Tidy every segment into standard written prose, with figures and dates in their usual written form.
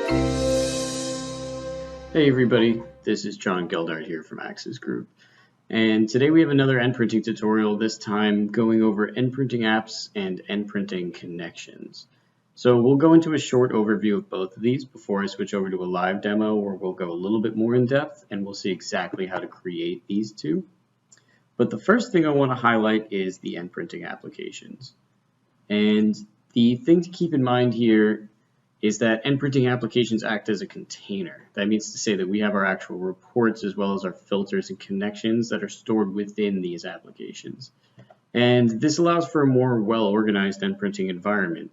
Hey everybody, this is John Geldart here from Axis Group, and today we have another NPrinting tutorial, this time going over NPrinting apps and NPrinting connections. So we'll go into a short overview of both of these before I switch over to a live demo where we'll go a little bit more in depth and we'll see exactly how to create these two. But the first thing I want to highlight is the NPrinting applications. And the thing to keep in mind here is that NPrinting applications act as a container. That means to say that we have our actual reports as well as our filters and connections that are stored within these applications. And this allows for a more well-organized NPrinting environment.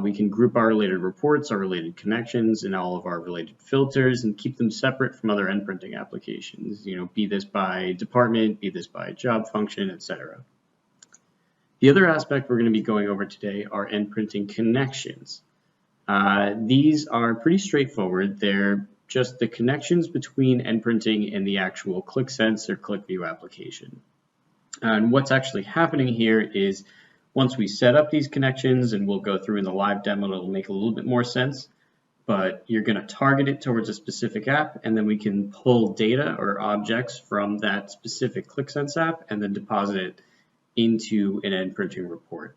We can group our related reports, our related connections, and all of our related filters and keep them separate from other NPrinting applications. Be this by department, be this by job function, etc. The other aspect we're going to be going over today are NPrinting connections. These are pretty straightforward. They're just the connections between NPrinting and the actual ClickSense or ClickView application. And what's actually happening here is once we set up these connections, and we'll go through in the live demo, it'll make a little bit more sense, but you're going to target it towards a specific app, and then we can pull data or objects from that specific ClickSense app and then deposit it into an NPrinting report.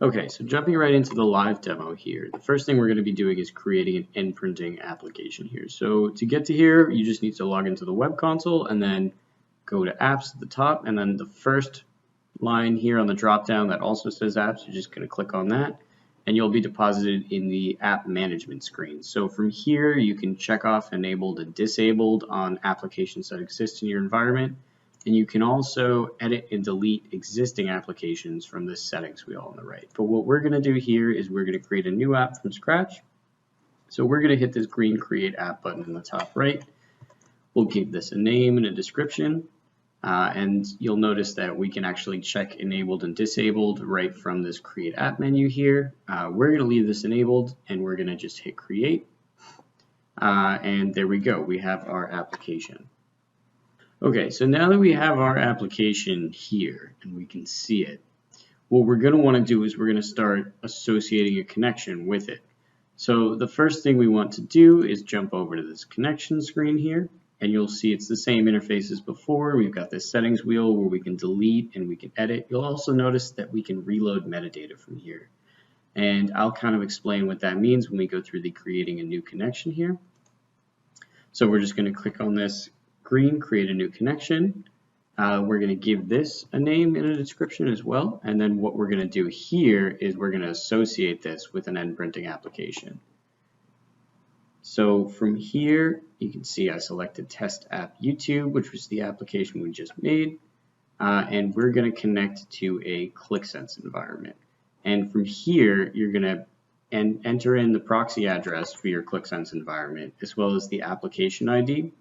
Okay, so jumping right into the live demo here, the first thing we're going to be doing is creating an NPrinting application here. So to get to here, you just need to log into the web console and then go to apps at the top, and then the first line here on the drop down that also says apps, you're just going to click on that and you'll be deposited in the app management screen. So from here you can check off enabled and disabled on applications that exist in your environment. And you can also edit and delete existing applications from this settings wheel on the right. But what we're going to do here is we're going to create a new app from scratch. So we're going to hit this green Create App button in the top right. We'll give this a name and a description. And you'll notice that we can actually check enabled and disabled right from this Create App menu here. We're going to leave this enabled and we're going to just hit Create. And there we go. We have our application. Okay, so now that we have our application here and we can see it, what we're going to want to do is we're going to start associating a connection with it. So the first thing we want to do is jump over to this connection screen here, and you'll see it's the same interface as before. We've got this settings wheel where we can delete and we can edit. You'll also notice that we can reload metadata from here. And I'll kind of explain what that means when we go through the creating a new connection here. So we're just going to click on this green, create a new connection. We're going to give this a name and a description as well. And then what we're going to do here is we're going to associate this with an NPrinting application. So from here, you can see I selected Test App YouTube, which was the application we just made. And we're going to connect to a ClickSense environment. And from here, you're going to enter in the proxy address for your ClickSense environment, as well as the application ID.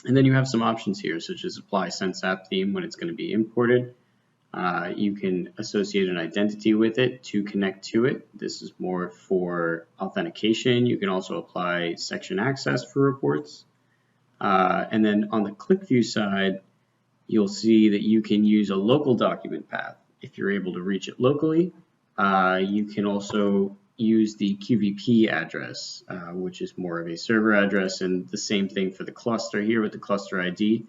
And then you have some options here, such as apply sense app theme when it's going to be imported. You can associate an identity with it to connect to it. This is more for authentication. You can also apply section access for reports. And then on the ClickView side, you'll see that you can use a local document path if you're able to reach it locally. You can also use the QVP address, which is more of a server address, and the same thing for the cluster here with the cluster ID.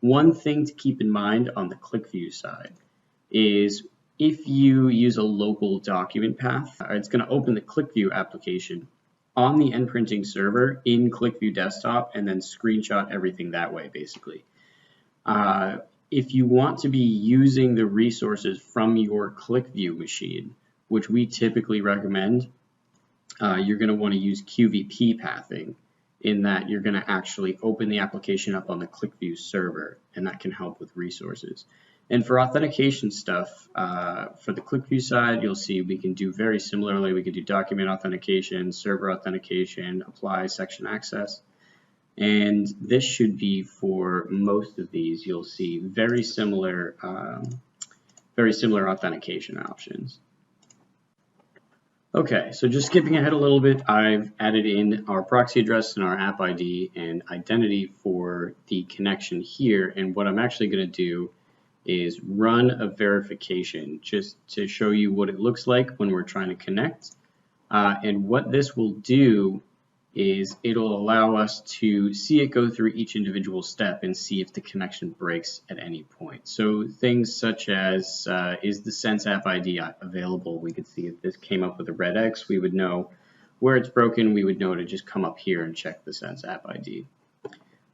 One thing to keep in mind on the ClickView side is if you use a local document path, it's going to open the ClickView application on the NPrinting server in ClickView desktop and then screenshot everything that way, basically. If you want to be using the resources from your ClickView machine, which we typically recommend, you're going to want to use QVP pathing, in that you're going to actually open the application up on the ClickView server, and that can help with resources. And for authentication stuff, for the ClickView side, you'll see we can do very similarly. We can do document authentication, server authentication, apply section access. And this should be for most of these. You'll see very similar authentication options. Okay, so just skipping ahead a little bit, I've added in our proxy address and our app ID and identity for the connection here. And what I'm actually going to do is run a verification just to show you what it looks like when we're trying to connect. And what this will do is it'll allow us to see it go through each individual step and see if the connection breaks at any point. So things such as, is the Sense App ID available? We could see if this came up with a red X, we would know where it's broken. We would know to just come up here and check the Sense App ID.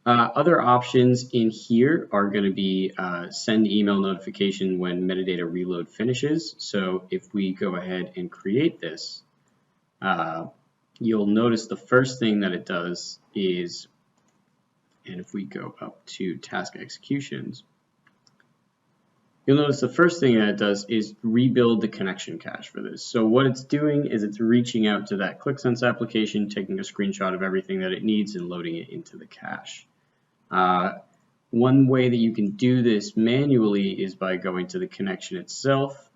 Other options in here are going to be send email notification when metadata reload finishes. So if we go ahead and create this, you'll notice the first thing that it does is, and if we go up to task executions, you'll notice the first thing that it does is rebuild the connection cache for this. So what it's doing is it's reaching out to that ClickSense application, taking a screenshot of everything that it needs and loading it into the cache. One way that you can do this manually is by going to the connection itself.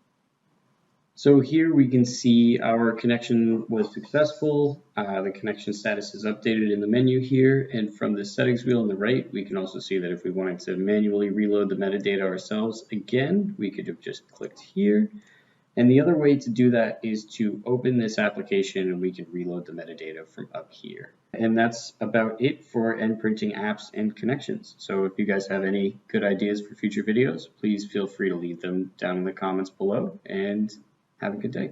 So here we can see our connection was successful. The connection status is updated in the menu here, and from the settings wheel on the right, we can also see that if we wanted to manually reload the metadata ourselves again, we could have just clicked here. And the other way to do that is to open this application and we can reload the metadata from up here. And that's about it for NPrinting apps and connections. So if you guys have any good ideas for future videos, please feel free to leave them down in the comments below, and have a good day.